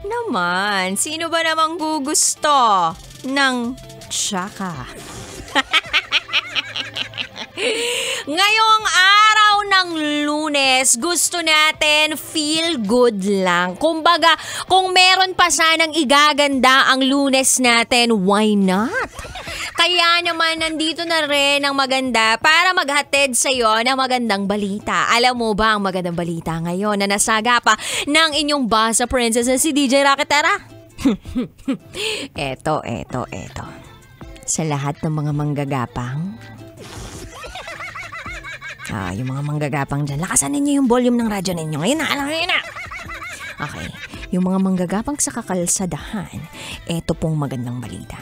Naman, sino ba namang gugusto ng tsaka? Ngayong araw ng Lunes, gusto natin feel good lang. Kumbaga, kung meron pa sanang igaganda ang Lunes natin, why not? Kaya naman nandito na rin ang maganda para maghatid sa iyo ng magandang balita. Alam mo ba ang magandang balita ngayon na nasagapa ng inyong basa princess na si DJ Rakitera? Eto. Sa lahat ng mga manggagapang, yung mga manggagapang dyan, lakasan ninyo yung volume ng radyo ninyo. Ngayon na. Okay, yung mga manggagapang sa kakalsadahan, eto pong magandang balita.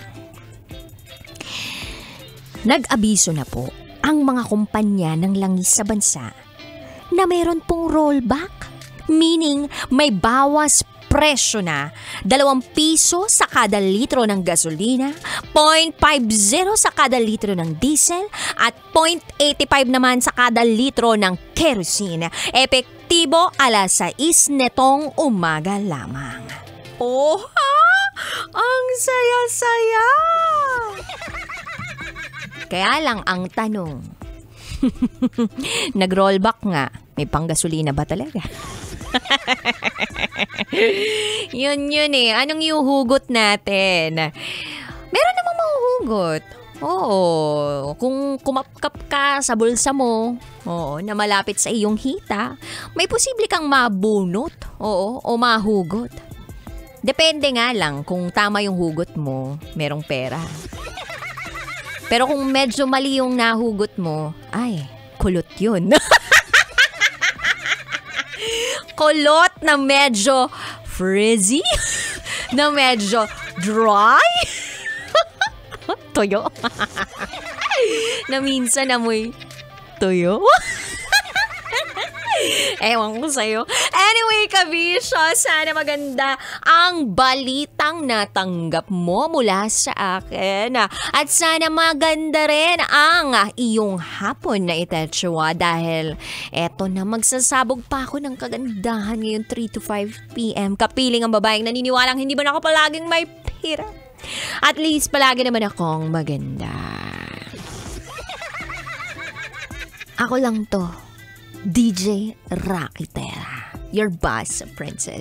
Nag-abiso na po ang mga kumpanya ng langis sa bansa na meron pong rollback. Meaning, may bawas presyo na 2 piso sa kada litro ng gasolina, 0.50 sa kada litro ng diesel, at 0.85 naman sa kada litro ng kerosene. Epektibo alas 6 netong umaga lamang. Oh, ha? Ang saya-saya! Kaya lang ang tanong, nag-rollback nga, may panggasolina ba talaga? Yun eh. Anong iuhugot natin? Meron namang mahuhugot. Oo. Kung kumapkap ka sa bulsa mo, na malapit sa iyong hita, may posible kang mabunot, o mahugot. Depende nga lang kung tama yung hugot mo, merong pera. Pero kung medyo mali yung nahugot mo, ay, kulot yun. Kulot na medyo frizzy, na medyo dry, toyo, na minsan amoy toyo. Ewan ko sa'yo. Anyway, kabisyo, sana maganda ang balitang natanggap mo mula sa akin. At sana maganda rin ang iyong hapon na itetsuwa dahil eto na, magsasabog pa ako ng kagandahan ngayon 3 to 5 p.m. Kapiling ang babaeng naniniwalang hindi ba na ako palaging may pira. At least palagi naman akong maganda. Ako lang to. DJ Rakitera, your boss princess.